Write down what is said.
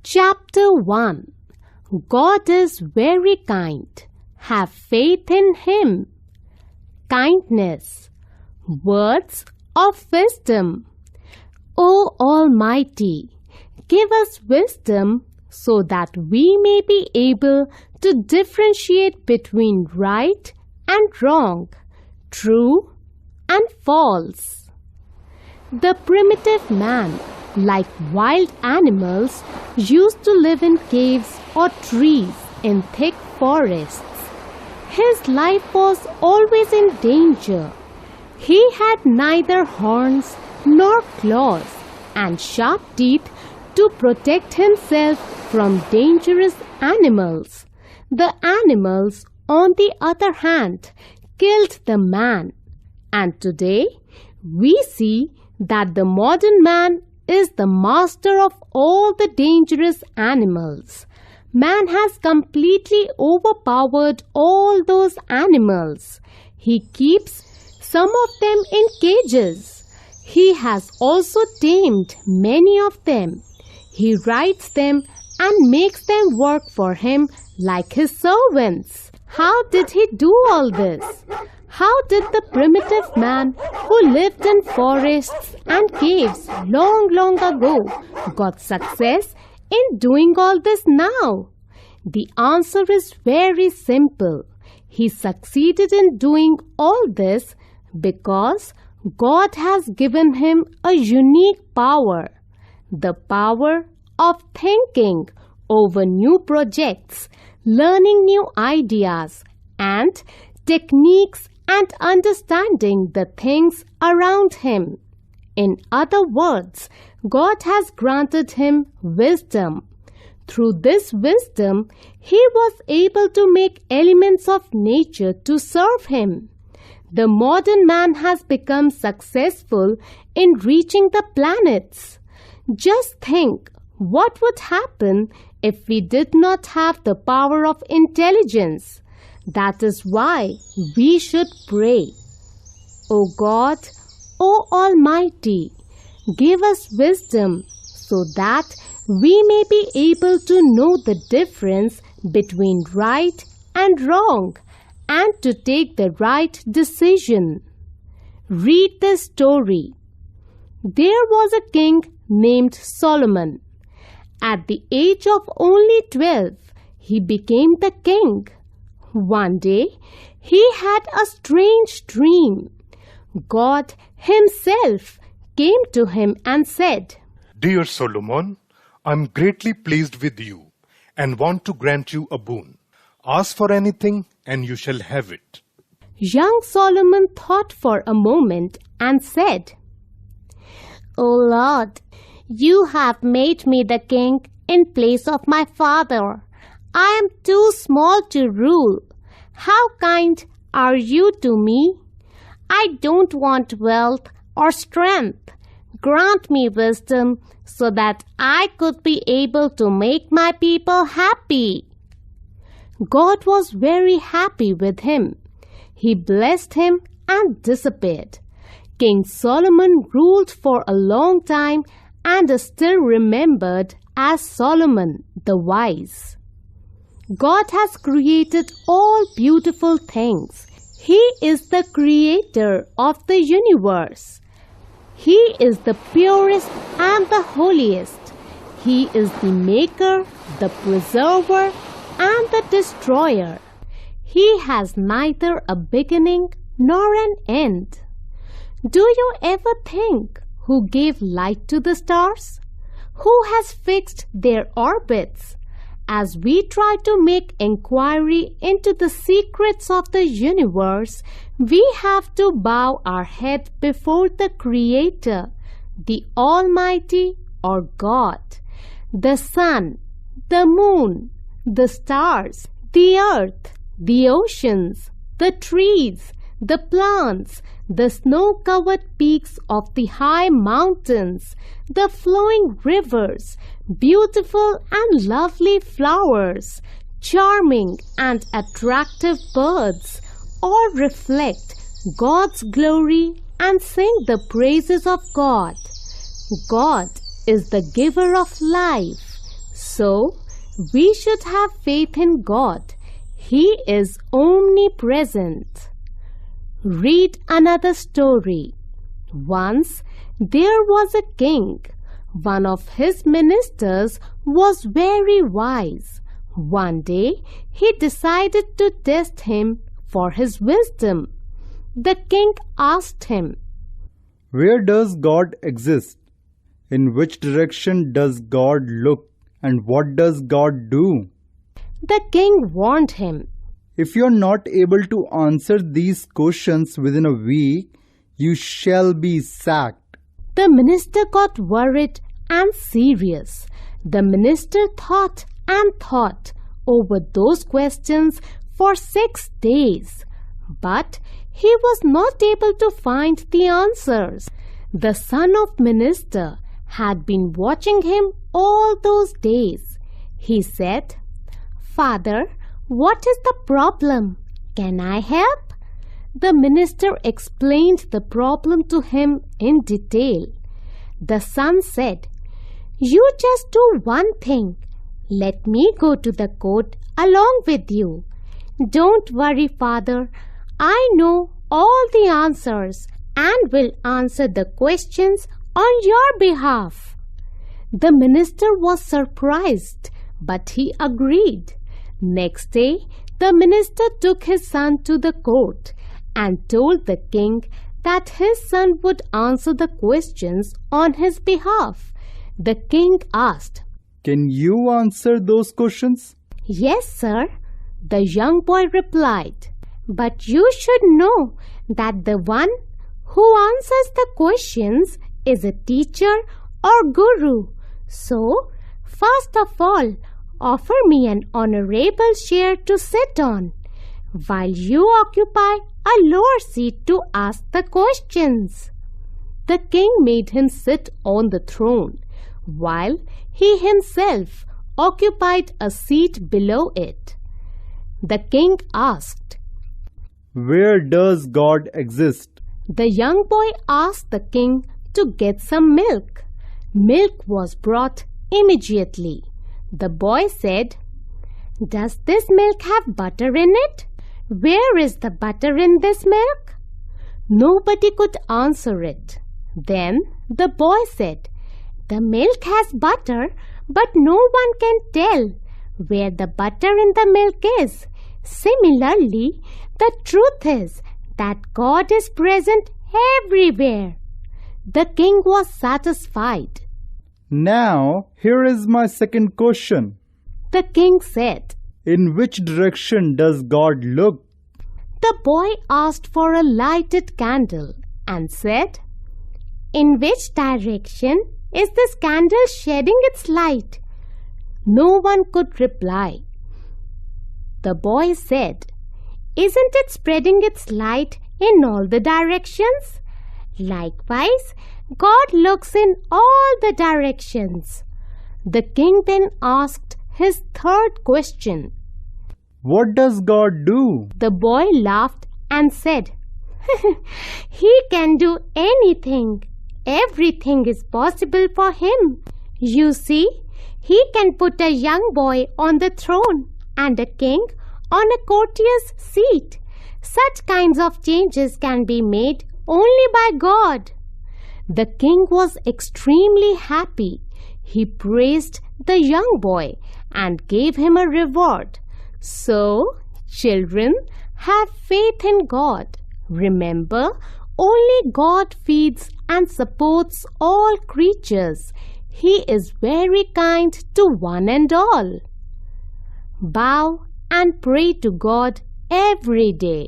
Chapter 1. God is very kind. Have faith in Him. Kindness. Words of wisdom. O Almighty, give us wisdom so that we may be able to differentiate between right and wrong, true and false. The primitive man, like wild animals, used to live in caves or trees in thick forests. His life was always in danger. He had neither horns nor claws and sharp teeth to protect himself from dangerous animals. The animals, on the other hand, killed the man. And today, we see that the modern man is the master of all the dangerous animals. Man has completely overpowered all those animals. He keeps some of them in cages. He has also tamed many of them. He rides them and makes them work for him like his servants. How did he do all this? How did the primitive man who lived in forests and caves long ago got success in doing all this now? The answer is very simple. He succeeded in doing all this because God has given him a unique power, the power of thinking over new projects, learning new ideas and techniques and understanding the things around him. In other words, God has granted him wisdom. Through this wisdom, he was able to make elements of nature to serve him. The modern man has become successful in reaching the planets. Just think what would happen if we did not have the power of intelligence. That is why we should pray. O God, O Almighty, give us wisdom so that we may be able to know the difference between right and wrong and to take the right decision. Read the story. There was a king named Solomon. At the age of only 12, he became the king. One day, he had a strange dream. God Himself came to him and said, "Dear Solomon, I am greatly pleased with you and want to grant you a boon. Ask for anything and you shall have it." Young Solomon thought for a moment and said, "O Lord, you have made me the king in place of my father. I am too small to rule. How kind are you to me? I don't want wealth or strength. Grant me wisdom so that I could be able to make my people happy." God was very happy with him. He blessed him and disappeared. King Solomon ruled for a long time and is still remembered as Solomon the Wise. God has created all beautiful things. He is the creator of the universe. He is the purest and the holiest. He is the maker, the preserver, and the destroyer. He has neither a beginning nor an end. Do you ever think who gave light to the stars? Who has fixed their orbits? As we try to make inquiry into the secrets of the universe, we have to bow our head before the Creator, the Almighty or God. The sun, the moon, the stars, the earth, the oceans, the trees, the plants, the snow-covered peaks of the high mountains, the flowing rivers, beautiful and lovely flowers, charming and attractive birds, all reflect God's glory and sing the praises of God. God is the giver of life. So, we should have faith in God. He is omnipresent. Read another story. Once there was a king. One of his ministers was very wise. One day he decided to test him for his wisdom. The king asked him, "Where does God exist? In which direction does God look? And what does God do?" The king warned him, "If you are not able to answer these questions within a week, you shall be sacked." The minister got worried and serious. The minister thought and thought over those questions for 6 days, but he was not able to find the answers. The son of minister had been watching him all those days. He said, "Father, what is the problem? Can I help?" The minister explained the problem to him in detail. The son said, "You just do one thing. Let me go to the court along with you." "Don't worry, father. I know all the answers and will answer the questions on your behalf." The minister was surprised, but he agreed. Next day, the minister took his son to the court and told the king that his son would answer the questions on his behalf. The king asked, "Can you answer those questions?" "Yes, sir," the young boy replied. "But you should know that the one who answers the questions is a teacher or guru. So, first of all, offer me an honorable chair to sit on, while you occupy a lower seat to ask the questions." The king made him sit on the throne, while he himself occupied a seat below it. The king asked, "Where does God exist?" The young boy asked the king to get some milk. Milk was brought immediately. The boy said, "Does this milk have butter in it? Where is the butter in this milk?" Nobody could answer it. Then the boy said, "The milk has butter, but no one can tell where the butter in the milk is. Similarly, the truth is that God is present everywhere." The king was satisfied. "Now, here is my second question. The king said, In which direction does God look?" The boy asked for a lighted candle and said, "In which direction is this candle shedding its light?" No one could reply. The boy said, "Isn't it spreading its light in all the directions? Likewise, God looks in all the directions." The king then asked his third question. "What does God do?" The boy laughed and said, "He can do anything. Everything is possible for him. You see, he can put a young boy on the throne and a king on a courtier's seat. Such kinds of changes can be made only by God." The king was extremely happy. He praised the young boy and gave him a reward. So, children, have faith in God. Remember, only God feeds and supports all creatures. He is very kind to one and all. Bow and pray to God every day.